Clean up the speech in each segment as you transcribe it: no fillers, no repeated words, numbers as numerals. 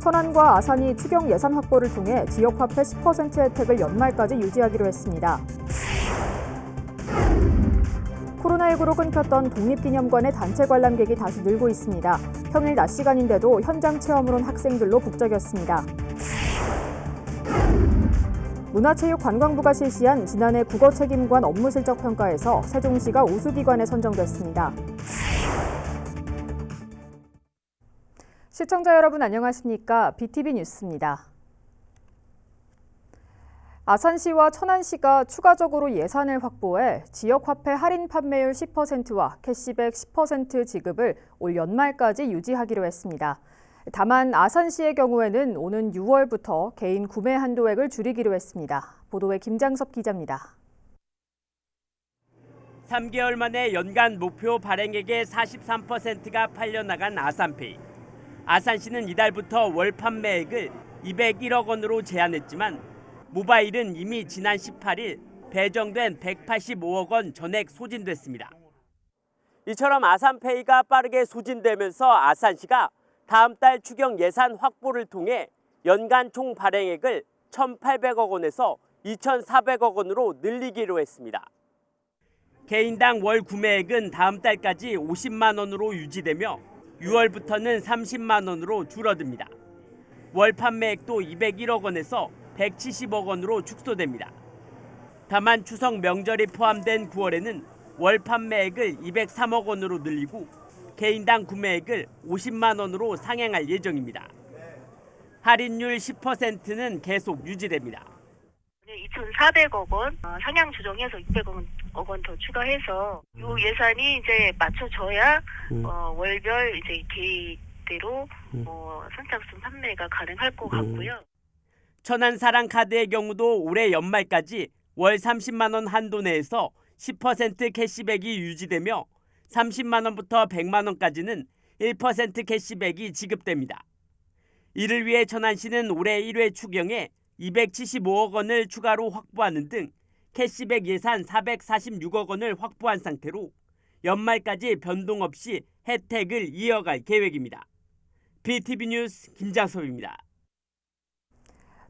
천안과 아산이 추경 예산 확보를 통해 지역화폐 10% 혜택을 연말까지 유지하기로 했습니다. 코로나19로 끊겼던 독립기념관의 단체 관람객이 다시 늘고 있습니다. 평일 낮 시간인데도 현장 체험을 온 학생들로 북적였습니다. 문화체육관광부가 실시한 지난해 국어책임관 업무 실적 평가에서 세종시가 우수기관에 선정됐습니다. 시청자 여러분 안녕하십니까? BTV 뉴스입니다. 아산시와 천안시가 추가적으로 예산을 확보해 지역화폐 할인 판매율 10%와 캐시백 10% 지급을 올 연말까지 유지하기로 했습니다. 다만 아산시의 경우에는 오는 6월부터 개인 구매 한도액을 줄이기로 했습니다. 보도에 김장섭 기자입니다. 3개월 만에 연간 목표 발행액의 43%가 팔려나간 아산페이. 아산시는 이달부터 월 판매액을 201억 원으로 제한했지만 모바일은 이미 지난 18일 배정된 185억 원 전액 소진됐습니다. 이처럼 아산페이가 빠르게 소진되면서 아산시가 다음 달 추경 예산 확보를 통해 연간 총 발행액을 1,800억 원에서 2,400억 원으로 늘리기로 했습니다. 개인당 월 구매액은 다음 달까지 50만 원으로 유지되며 6월부터는 30만 원으로 줄어듭니다. 월 판매액도 201억 원에서 170억 원으로 축소됩니다. 다만 추석 명절이 포함된 9월에는 월 판매액을 203억 원으로 늘리고 개인당 구매액을 50만 원으로 상향할 예정입니다. 할인율 10%는 계속 유지됩니다. 2,400억 원 상향 조정해서 600억 원 더 추가해서 이 예산이 이제 맞춰져야 월별 이제 계획대로 선착순 판매가 가능할 것 같고요. 천안 사랑카드의 경우도 올해 연말까지 월 30만 원 한도 내에서 10% 캐시백이 유지되며 30만 원부터 100만 원까지는 1% 캐시백이 지급됩니다. 이를 위해 천안시는 올해 1회 추경에 275억 원을 추가로 확보하는 등 캐시백 예산 446억 원을 확보한 상태로 연말까지 변동 없이 혜택을 이어갈 계획입니다. BTV 뉴스 김장섭입니다.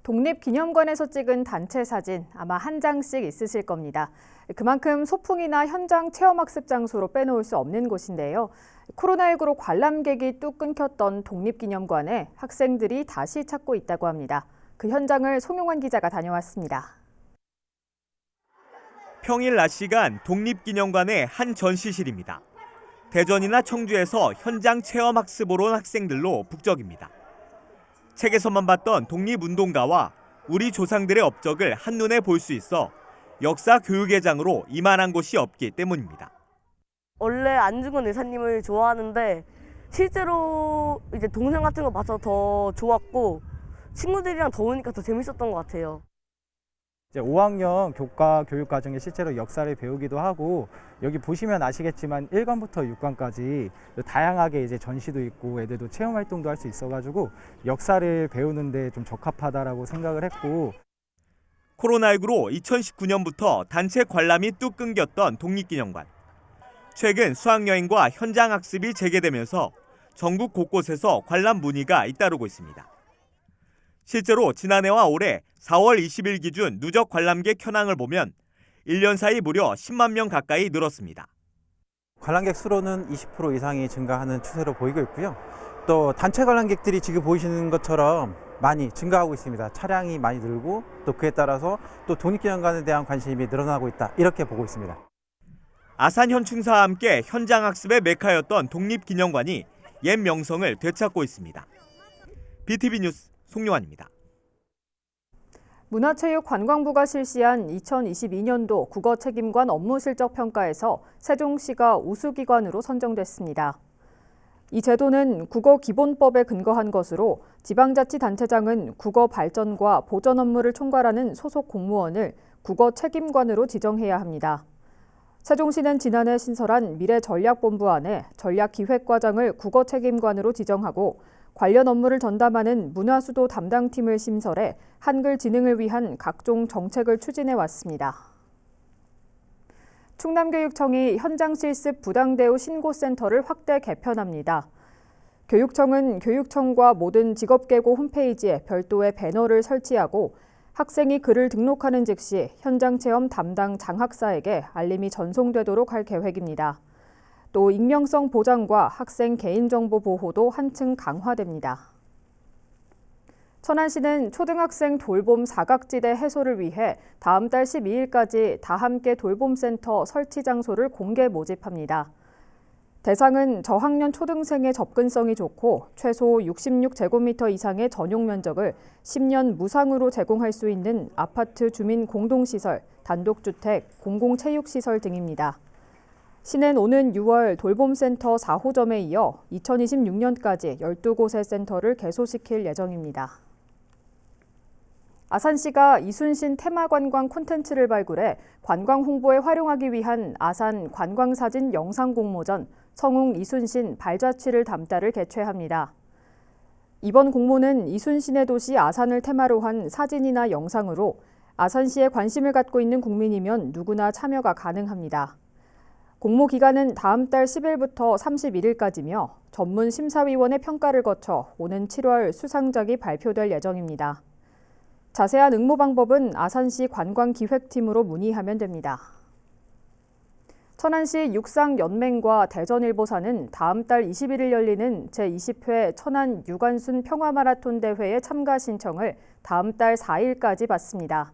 독립기념관에서 찍은 단체 사진 아마 한 장씩 있으실 겁니다. 그만큼 소풍이나 현장 체험학습 장소로 빼놓을 수 없는 곳인데요. 코로나19로 관람객이 뚝 끊겼던 독립기념관에 학생들이 다시 찾고 있다고 합니다. 그 현장을 송용환 기자가 다녀왔습니다. 평일 낮 시간 독립기념관의 한 전시실입니다. 대전이나 청주에서 현장 체험학습으로 온 학생들로 북적입니다. 책에서만 봤던 독립운동가와 우리 조상들의 업적을 한눈에 볼 수 있어 역사 교육의 장으로 이만한 곳이 없기 때문입니다. 원래 안중근 의사님을 좋아하는데 실제로 이제 동상 같은 거 봐서 더 좋았고 친구들이랑 더 오니까 더 재밌었던 것 같아요. 이제 5학년 교과 교육 과정에 실제로 역사를 배우기도 하고 여기 보시면 아시겠지만 1관부터 6관까지 다양하게 이제 전시도 있고 애들도 체험 활동도 할 수 있어가지고 역사를 배우는데 좀 적합하다라고 생각을 했고 코로나19로 2019년부터 단체 관람이 뚝 끊겼던 독립기념관. 최근 수학여행과 현장 학습이 재개되면서 전국 곳곳에서 관람 문의가 잇따르고 있습니다. 실제로 지난해와 올해 4월 20일 기준 누적 관람객 현황을 보면 1년 사이 무려 10만 명 가까이 늘었습니다. 관람객 수로는 20% 이상이 증가하는 추세로 보이고 있고요. 또 단체 관람객들이 지금 보이시는 것처럼 많이 증가하고 있습니다. 차량이 많이 늘고 또 그에 따라서 또 독립기념관에 대한 관심이 늘어나고 있다. 이렇게 보고 있습니다. 아산 현충사와 함께 현장 학습의 메카였던 독립기념관이 옛 명성을 되찾고 있습니다. BTV 뉴스 송용환입니다. 문화체육관광부가 실시한 2022년도 국어책임관 업무 실적 평가에서 세종시가 우수기관으로 선정됐습니다. 이 제도는 국어기본법에 근거한 것으로 지방자치단체장은 국어 발전과 보전 업무를 총괄하는 소속 공무원을 국어책임관으로 지정해야 합니다. 세종시는 지난해 신설한 미래전략본부 안에 전략기획과장을 국어책임관으로 지정하고 관련 업무를 전담하는 문화수도 담당팀을 신설해 한글 진흥을 위한 각종 정책을 추진해 왔습니다. 충남교육청이 현장 실습 부당대우 신고센터를 확대 개편합니다. 교육청은 교육청과 모든 직업계고 홈페이지에 별도의 배너를 설치하고 학생이 글을 등록하는 즉시 현장체험 담당 장학사에게 알림이 전송되도록 할 계획입니다. 또 익명성 보장과 학생 개인정보 보호도 한층 강화됩니다. 천안시는 초등학생 돌봄 사각지대 해소를 위해 다음 달 12일까지 다함께 돌봄센터 설치 장소를 공개 모집합니다. 대상은 저학년 초등생의 접근성이 좋고 최소 66제곱미터 이상의 전용 면적을 10년 무상으로 제공할 수 있는 아파트 주민 공동시설, 단독주택, 공공체육시설 등입니다. 시는 오는 6월 돌봄센터 4호점에 이어 2026년까지 12곳의 센터를 개소시킬 예정입니다. 아산시가 이순신 테마관광 콘텐츠를 발굴해 관광 홍보에 활용하기 위한 아산 관광사진 영상 공모전 성웅 이순신 발자취를 담다를 개최합니다. 이번 공모는 이순신의 도시 아산을 테마로 한 사진이나 영상으로 아산시에 관심을 갖고 있는 국민이면 누구나 참여가 가능합니다. 공모 기간은 다음 달 10일부터 31일까지며 전문 심사위원회 평가를 거쳐 오는 7월 수상작이 발표될 예정입니다. 자세한 응모 방법은 아산시 관광기획팀으로 문의하면 됩니다. 천안시 육상연맹과 대전일보사는 다음 달 21일 열리는 제20회 천안 유관순 평화마라톤 대회에 참가 신청을 다음 달 4일까지 받습니다.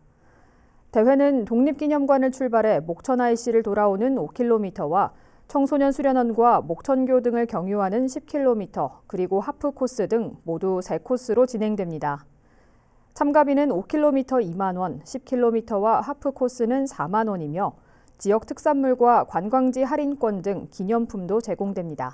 대회는 독립기념관을 출발해 목천 IC를 돌아오는 5km와 청소년 수련원과 목천교 등을 경유하는 10km, 그리고 하프 코스 등 모두 3코스로 진행됩니다. 참가비는 5km 2만 원, 10km와 하프 코스는 4만 원이며 지역 특산물과 관광지 할인권 등 기념품도 제공됩니다.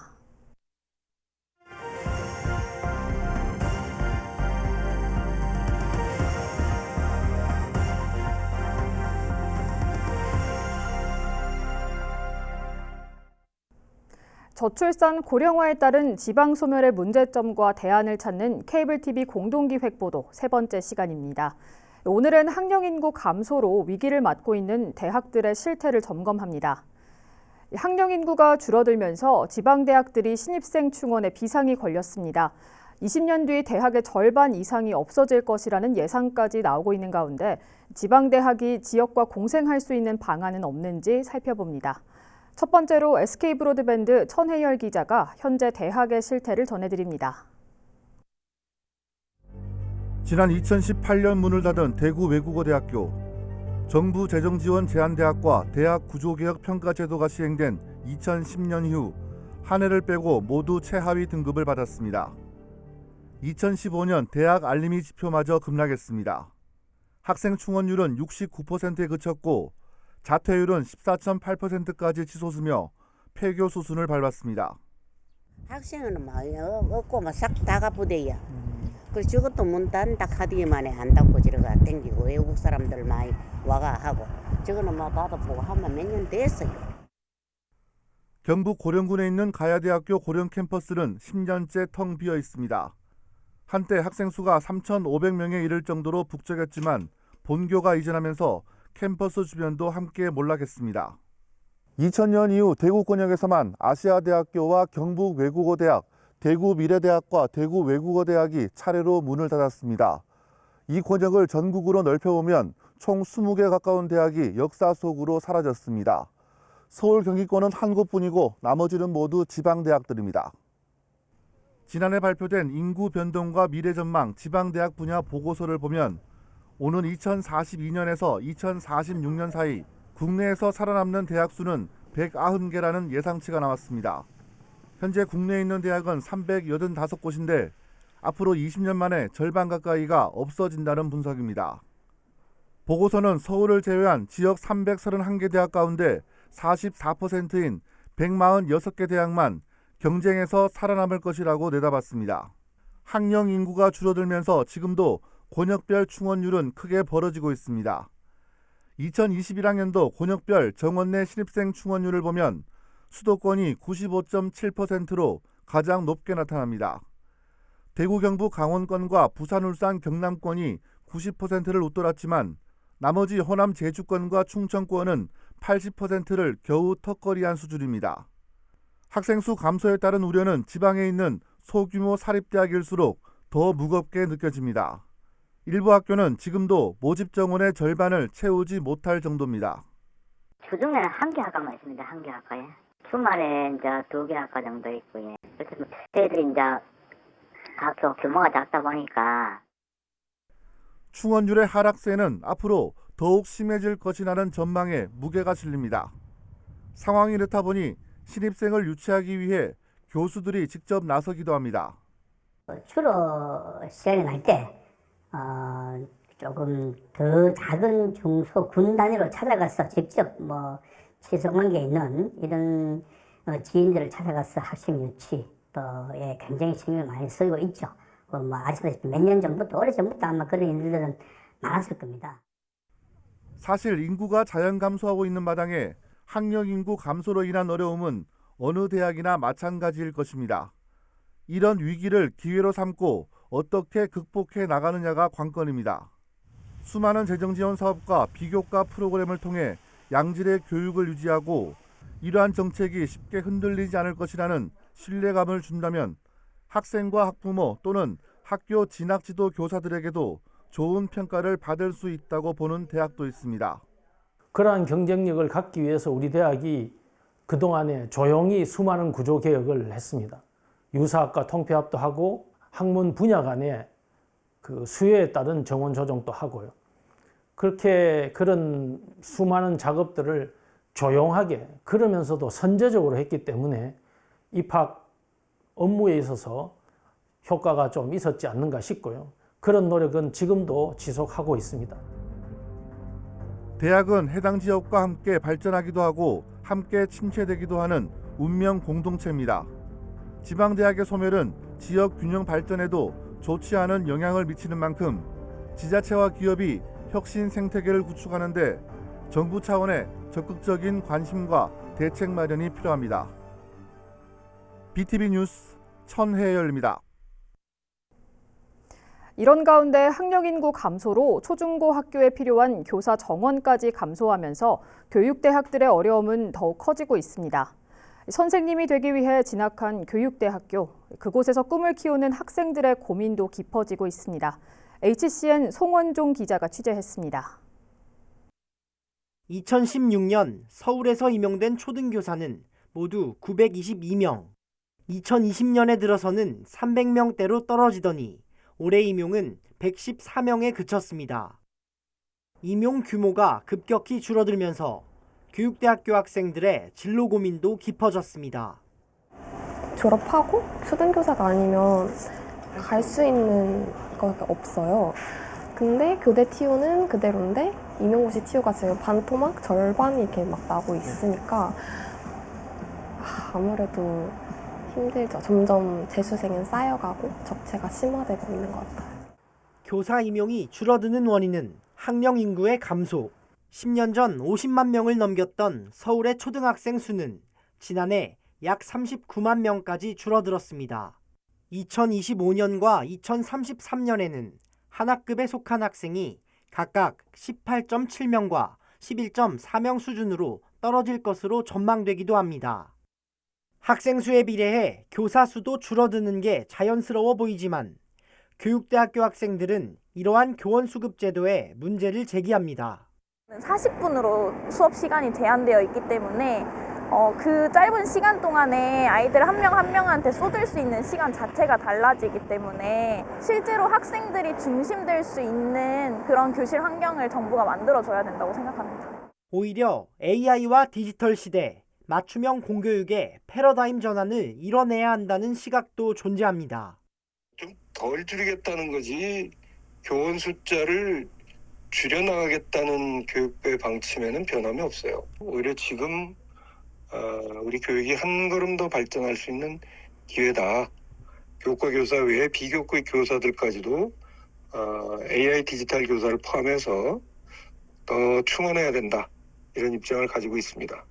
저출산 고령화에 따른 지방 소멸의 문제점과 대안을 찾는 케이블 TV 공동기획 보도 세 번째 시간입니다. 오늘은 학령 인구 감소로 위기를 맞고 있는 대학들의 실태를 점검합니다. 학령 인구가 줄어들면서 지방 대학들이 신입생 충원에 비상이 걸렸습니다. 20년 뒤 대학의 절반 이상이 없어질 것이라는 예상까지 나오고 있는 가운데 지방 대학이 지역과 공생할 수 있는 방안은 없는지 살펴봅니다. 첫 번째로 SK브로드밴드 천혜열 기자가 현재 대학의 실태를 전해드립니다. 지난 2018년 문을 닫은 대구 외국어대학교. 정부 재정지원 제한대학과 대학 구조개혁 평가제도가 시행된 2010년 이후 한 해를 빼고 모두 최하위 등급을 받았습니다. 2015년 대학 알림이 지표마저 급락했습니다. 학생 충원율은 69%에 그쳤고 자퇴율은 14.8%까지 치솟으며 폐교 수순을 밟았습니다. 학생은 막 없고 막 싹 다 가부대야. 그래서 저것도 문 닫는다 하디만에 안 닫고 저러가 댕기고 외국 사람들 많이 와가 하고 저거는 막 닫아보고 하면 몇 년 됐어요. 경북 고령군에 있는 가야대학교 고령 캠퍼스는 10년째 텅 비어 있습니다. 한때 학생 수가 3,500명에 이를 정도로 북적였지만 본교가 이전하면서 캠퍼스 주변도 함께 몰락했습니다. 2000년 이후 대구 권역에서만 아시아대학교와 경북외국어대학, 대구미래대학과 대구외국어대학이 차례로 문을 닫았습니다. 이 권역을 전국으로 넓혀보면 총 20개 가까운 대학이 역사 속으로 사라졌습니다. 서울 경기권은 한 곳뿐이고 나머지는 모두 지방대학들입니다. 지난해 발표된 인구 변동과 미래 전망 지방대학 분야 보고서를 보면 오는 2042년에서 2046년 사이 국내에서 살아남는 대학 수는 190개라는 예상치가 나왔습니다. 현재 국내에 있는 대학은 385곳인데 앞으로 20년 만에 절반 가까이가 없어진다는 분석입니다. 보고서는 서울을 제외한 지역 331개 대학 가운데 44%인 146개 대학만 경쟁에서 살아남을 것이라고 내다봤습니다. 학령 인구가 줄어들면서 지금도 권역별 충원율은 크게 벌어지고 있습니다. 2021학년도 권역별 정원 내 신입생 충원율을 보면 수도권이 95.7%로 가장 높게 나타납니다. 대구, 경북, 강원권과 부산, 울산, 경남권이 90%를 웃돌았지만 나머지 호남, 제주권과 충청권은 80%를 겨우 턱걸이한 수준입니다. 학생 수 감소에 따른 우려는 지방에 있는 소규모 사립대학일수록 더 무겁게 느껴집니다. 일부 학교는 지금도 모집 정원의 절반을 채우지 못할 정도입니다. 주중에는 한 개 학과만 있습니다. 한 개 학과에. 주말에 이제 2개 학과 정도 있고요. 그래서 애들이 이제 학교 규모가 작다 보니까. 충원율의 하락세는 앞으로 더욱 심해질 것이라는 전망에 무게가 실립니다. 상황이 이렇다 보니 신입생을 유치하기 위해 교수들이 직접 나서기도 합니다. 주로 시간이 날 때 조금 더 작은 중소 군 단위로 찾아가서 직접 지속관계에 있는 이런 지인들을 찾아가서 학생 유치에 굉장히 신경을 많이 쓰고 있죠. 아시다시피 몇 년 전부터 오래전부터 아마 그런 일들은 많았을 겁니다. 사실 인구가 자연 감소하고 있는 마당에 학령 인구 감소로 인한 어려움은 어느 대학이나 마찬가지일 것입니다. 이런 위기를 기회로 삼고 어떻게 극복해 나가느냐가 관건입니다. 수많은 재정 지원 사업과 비교과 프로그램을 통해 양질의 교육을 유지하고 이러한 정책이 쉽게 흔들리지 않을 것이라는 신뢰감을 준다면 학생과 학부모 또는 학교 진학지도 교사들에게도 좋은 평가를 받을 수 있다고 보는 대학도 있습니다. 그러한 경쟁력을 갖기 위해서 우리 대학이 그동안에 조용히 수많은 구조 개혁을 했습니다. 유사학과 통폐합도 하고 학문 분야 간의 그 수요에 따른 정원 조정도 하고요. 그렇게 그런 수많은 작업들을 조용하게 그러면서도 선제적으로 했기 때문에 입학 업무에 있어서 효과가 좀 있었지 않는가 싶고요. 그런 노력은 지금도 지속하고 있습니다. 대학은 해당 지역과 함께 발전하기도 하고 함께 침체되기도 하는 운명 공동체입니다. 지방대학의 소멸은 지역 균형 발전에도 좋지 않은 영향을 미치는 만큼 지자체와 기업이 혁신 생태계를 구축하는 데 정부 차원의 적극적인 관심과 대책 마련이 필요합니다. BTV 뉴스 천혜열입니다. 이런 가운데 학령 인구 감소로 초중고 학교에 필요한 교사 정원까지 감소하면서 교육대학들의 어려움은 더욱 커지고 있습니다. 선생님이 되기 위해 진학한 교육대학교, 그곳에서 꿈을 키우는 학생들의 고민도 깊어지고 있습니다. HCN 송원종 기자가 취재했습니다. 2016년 서울에서 임용된 초등교사는 모두 922명. 2020년에 들어서는 300명대로 떨어지더니 올해 임용은 114명에 그쳤습니다. 임용 규모가 급격히 줄어들면서 교육대학교 학생들의 진로 고민도 깊어졌습니다. 졸업하고 초등교사가 아니면 갈 수 있는 거가 없어요. 근데 교대 TU는 그대로인데 임용고시 TU가 지금 반토막 절반이 이렇게 막 나고 있으니까 아무래도 힘들죠. 점점 재수생은 쌓여가고 적체가 심화되고 있는 것 같아요. 교사 임용이 줄어드는 원인은 학령 인구의 감소. 10년 전 50만 명을 넘겼던 서울의 초등학생 수는 지난해 약 39만 명까지 줄어들었습니다. 2025년과 2033년에는 한 학급에 속한 학생이 각각 18.7명과 11.4명 수준으로 떨어질 것으로 전망되기도 합니다. 학생 수에 비례해 교사 수도 줄어드는 게 자연스러워 보이지만 교육대학교 학생들은 이러한 교원 수급 제도에 문제를 제기합니다. 40분으로 수업 시간이 제한되어 있기 때문에 그 짧은 시간 동안에 아이들 한 명 한 명한테 쏟을 수 있는 시간 자체가 달라지기 때문에 실제로 학생들이 중심될 수 있는 그런 교실 환경을 정부가 만들어줘야 된다고 생각합니다. 오히려 AI와 디지털 시대, 맞춤형 공교육의 패러다임 전환을 이뤄내야 한다는 시각도 존재합니다. 좀 덜 줄이겠다는 거지 교원 숫자를 줄여나가겠다는 교육부의 방침에는 변함이 없어요. 오히려 지금 우리 교육이 한 걸음 더 발전할 수 있는 기회다. 교과 교사 외에 비교과 교사들까지도 AI 디지털 교사를 포함해서 더 충원해야 된다. 이런 입장을 가지고 있습니다.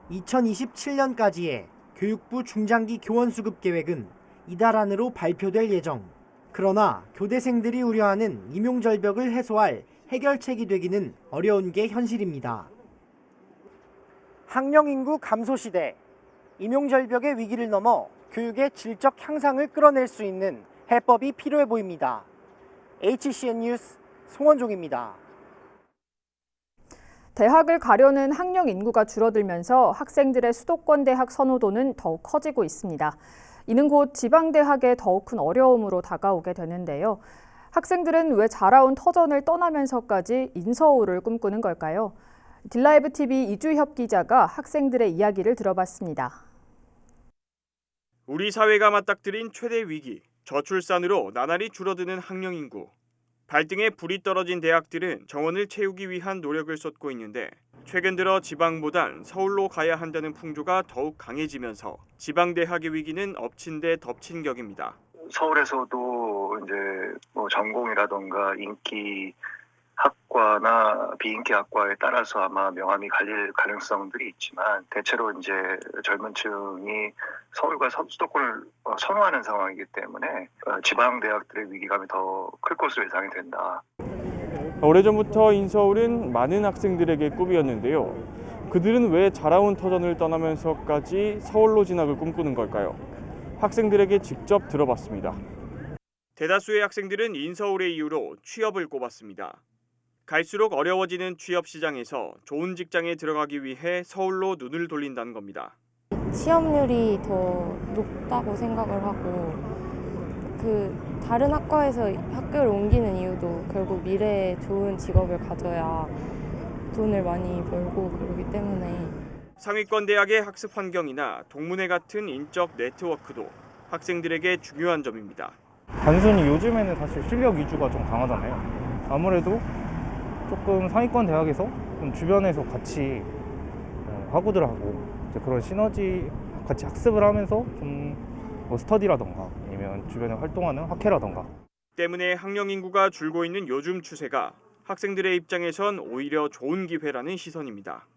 2027년까지의 교육부 중장기 교원 수급 계획은 이달 안으로 발표될 예정. 그러나 교대생들이 우려하는 임용 절벽을 해소할 해결책이 되기는 어려운 게 현실입니다. 학령 인구 감소 시대, 임용 절벽의 위기를 넘어 교육의 질적 향상을 끌어낼 수 있는 해법이 필요해 보입니다. HCN 뉴스 송원종입니다. 대학을 가려는 학령 인구가 줄어들면서 학생들의 수도권 대학 선호도는 더욱 커지고 있습니다. 이는 곧 지방대학의 더욱 큰 어려움으로 다가오게 되는데요. 학생들은 왜 자라온 터전을 떠나면서까지 인서울을 꿈꾸는 걸까요? 딜라이브 TV 이주협 기자가 학생들의 이야기를 들어봤습니다. 우리 사회가 맞닥뜨린 최대 위기, 저출산으로 나날이 줄어드는 학령 인구. 발등에 불이 떨어진 대학들은 정원을 채우기 위한 노력을 쏟고 있는데 최근 들어 지방보단 서울로 가야 한다는 풍조가 더욱 강해지면서 지방대학의 위기는 엎친 데 덮친 격입니다. 서울에서도 이제 뭐 전공이라던가 인기 학과나 비인기 학과에 따라서 아마 명암이 갈릴 가능성들이 있지만 대체로 이제 젊은 층이 서울과 수도권을 선호하는 상황이기 때문에 지방 대학들의 위기감이 더 클 것으로 예상이 된다. 오래전부터 인서울은 많은 학생들에게 꿈이었는데요. 그들은 왜 자라온 터전을 떠나면서까지 서울로 진학을 꿈꾸는 걸까요? 학생들에게 직접 들어봤습니다. 대다수의 학생들은 인서울의 이유로 취업을 꼽았습니다. 갈수록 어려워지는 취업 시장에서 좋은 직장에 들어가기 위해 서울로 눈을 돌린다는 겁니다. 취업률이 더 높다고 생각을 하고 다른 학과에서 학교를 옮기는 이유도 결국 미래에 좋은 직업을 가져야 돈을 많이 벌고 그러기 때문에 상위권 대학의 학습 환경이나 동문회 같은 인적 네트워크도 학생들에게 중요한 점입니다. 단순히 요즘에는 사실 실력 위주가 좀 강하잖아요. 아무래도 조금 상위권 대학에서 좀 주변에서 같이 학우들하고 이제 그런 시너지 같이 학습을 하면서 좀 뭐 스터디라던가 아니면 주변에 활동하는 학회라던가 때문에 학령 인구가 줄고 있는 요즘 추세가 학생들의 입장에선 오히려 좋은 기회라는 시선입니다.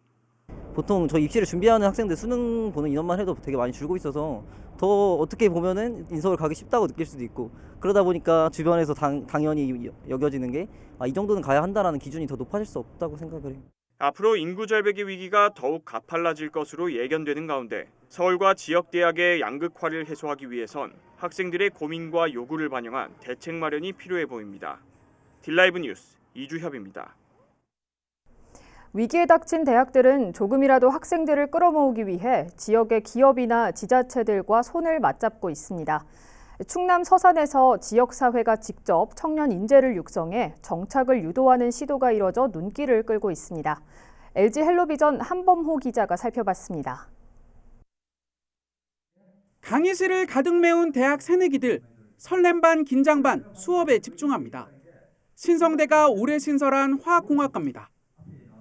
보통 저 입시를 준비하는 학생들 수능 보는 인원만 해도 되게 많이 줄고 있어서 더 어떻게 보면은 인서울 가기 쉽다고 느낄 수도 있고 그러다 보니까 주변에서 당연히 여겨지는 게 이 정도는 가야 한다라는 기준이 더 높아질 수 없다고 생각을 해요. 앞으로 인구 절벽의 위기가 더욱 가팔라질 것으로 예견되는 가운데 서울과 지역 대학의 양극화를 해소하기 위해선 학생들의 고민과 요구를 반영한 대책 마련이 필요해 보입니다. 딜라이브 뉴스 이주협입니다. 위기에 닥친 대학들은 조금이라도 학생들을 끌어모으기 위해 지역의 기업이나 지자체들과 손을 맞잡고 있습니다. 충남 서산에서 지역사회가 직접 청년 인재를 육성해 정착을 유도하는 시도가 이뤄져 눈길을 끌고 있습니다. LG 헬로비전 한범호 기자가 살펴봤습니다. 강의실을 가득 메운 대학 새내기들, 설렘 반 긴장 반 수업에 집중합니다. 신성대가 올해 신설한 화학공학과입니다.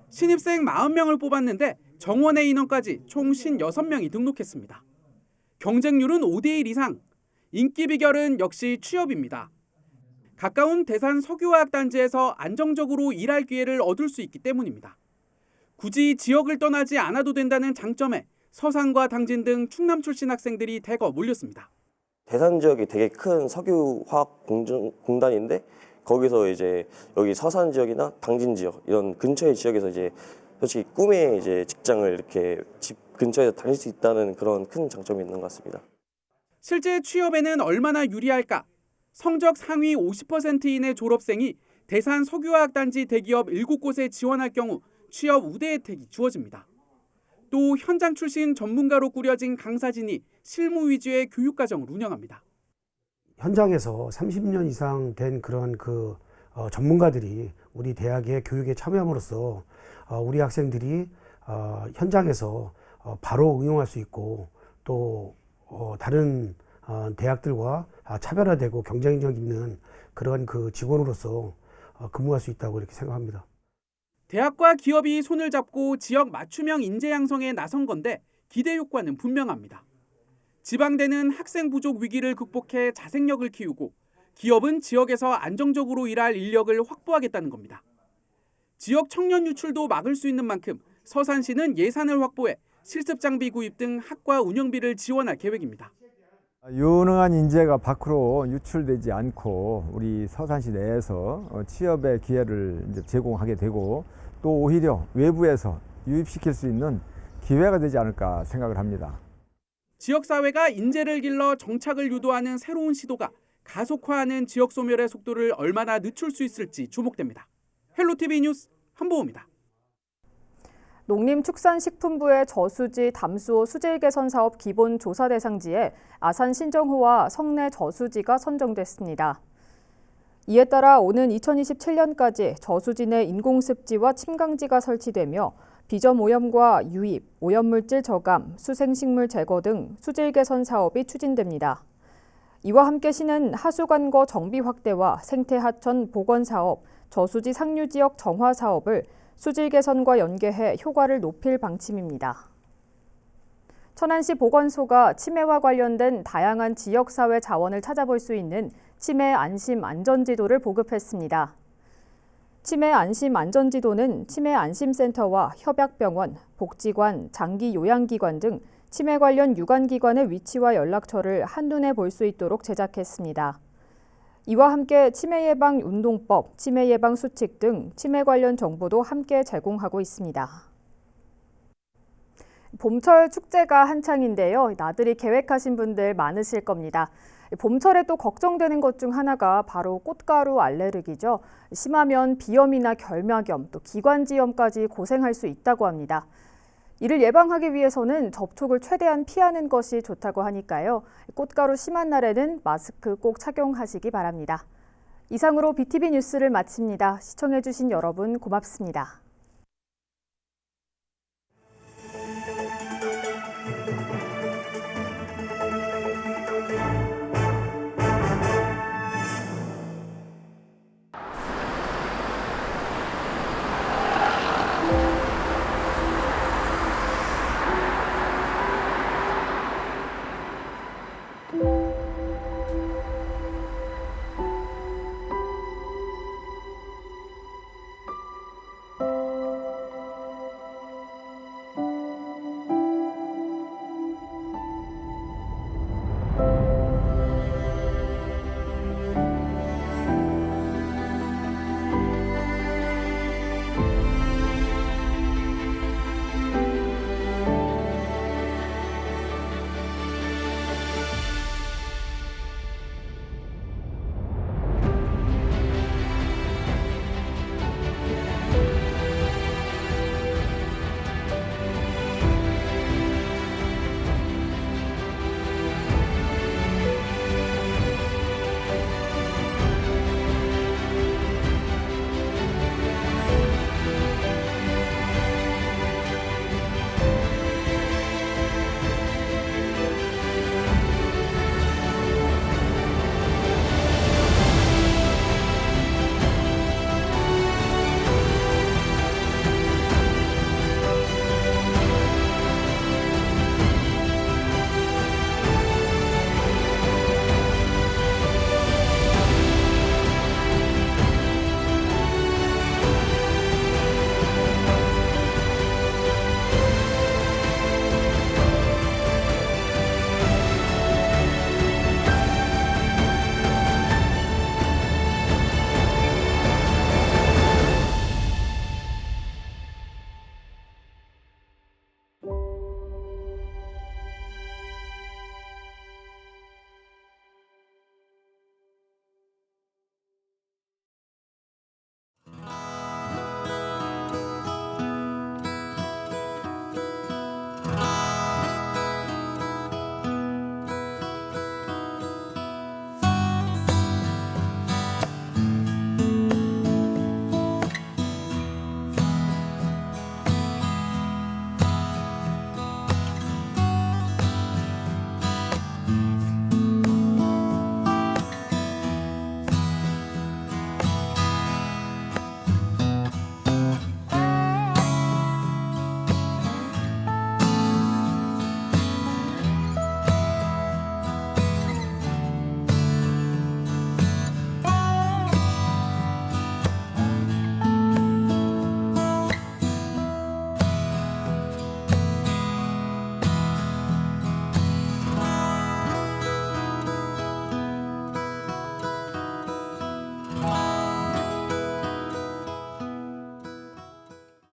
신입생 40명을 뽑았는데 정원의 인원까지 총 56명이 등록했습니다. 경쟁률은 5대1 이상, 인기 비결은 역시 취업입니다. 가까운 대산 석유화학단지에서 안정적으로 일할 기회를 얻을 수 있기 때문입니다. 굳이 지역을 떠나지 않아도 된다는 장점에 서산과 당진 등 충남 출신 학생들이 대거 몰렸습니다. 대산 지역이 되게 큰 석유화학 공단인데 거기서 이제 여기 서산 지역이나 당진 지역 이런 근처의 지역에서 이제 솔직히 꿈의 이제 직장을 이렇게 집 근처에서 다닐 수 있다는 그런 큰 장점이 있는 것 같습니다. 실제 취업에는 얼마나 유리할까? 성적 상위 50%인의 졸업생이 대산 석유화학단지 대기업 7곳에 지원할 경우 취업 우대 혜택이 주어집니다. 또 현장 출신 전문가로 꾸려진 강사진이 실무 위주의 교육과정을 운영합니다. 현장에서 30년 이상 된 그런 전문가들이 우리 대학의 교육에 참여함으로써 우리 학생들이 현장에서 바로 응용할 수 있고 또 다른 대학들과 차별화되고 경쟁력 있는 그런 직원으로서 근무할 수 있다고 이렇게 생각합니다. 대학과 기업이 손을 잡고 지역 맞춤형 인재 양성에 나선 건데 기대 효과는 분명합니다. 지방대는 학생 부족 위기를 극복해 자생력을 키우고 기업은 지역에서 안정적으로 일할 인력을 확보하겠다는 겁니다. 지역 청년 유출도 막을 수 있는 만큼 서산시는 예산을 확보해 실습 장비 구입 등 학과 운영비를 지원할 계획입니다. 유능한 인재가 밖으로 유출되지 않고 우리 서산시 내에서 취업의 기회를 이제 제공하게 되고 또 오히려 외부에서 유입시킬 수 있는 기회가 되지 않을까 생각을 합니다. 지역사회가 인재를 길러 정착을 유도하는 새로운 시도가 가속화하는 지역 소멸의 속도를 얼마나 늦출 수 있을지 주목됩니다. 헬로티비 뉴스 한보호입니다. 농림축산식품부의 저수지 담수호 수질 개선 사업 기본 조사 대상지에 아산 신정호와 성내 저수지가 선정됐습니다. 이에 따라 오는 2027년까지 저수지 내 인공습지와 침강지가 설치되며 비점 오염과 유입, 오염물질 저감, 수생식물 제거 등 수질 개선 사업이 추진됩니다. 이와 함께 시는 하수관거 정비 확대와 생태하천 복원 사업, 저수지 상류 지역 정화 사업을 수질 개선과 연계해 효과를 높일 방침입니다. 천안시 보건소가 치매와 관련된 다양한 지역사회 자원을 찾아볼 수 있는 치매 안심 안전지도를 보급했습니다. 치매 안심 안전지도는 치매 안심센터와 협약병원, 복지관, 장기 요양기관 등 치매 관련 유관기관의 위치와 연락처를 한눈에 볼 수 있도록 제작했습니다. 이와 함께 치매 예방 운동법, 치매 예방 수칙 등 치매 관련 정보도 함께 제공하고 있습니다. 봄철 축제가 한창인데요. 나들이 계획하신 분들 많으실 겁니다. 봄철에 또 걱정되는 것 중 하나가 바로 꽃가루 알레르기죠. 심하면 비염이나 결막염, 또 기관지염까지 고생할 수 있다고 합니다. 이를 예방하기 위해서는 접촉을 최대한 피하는 것이 좋다고 하니까요. 꽃가루 심한 날에는 마스크 꼭 착용하시기 바랍니다. 이상으로 BTV 뉴스를 마칩니다. 시청해주신 여러분 고맙습니다.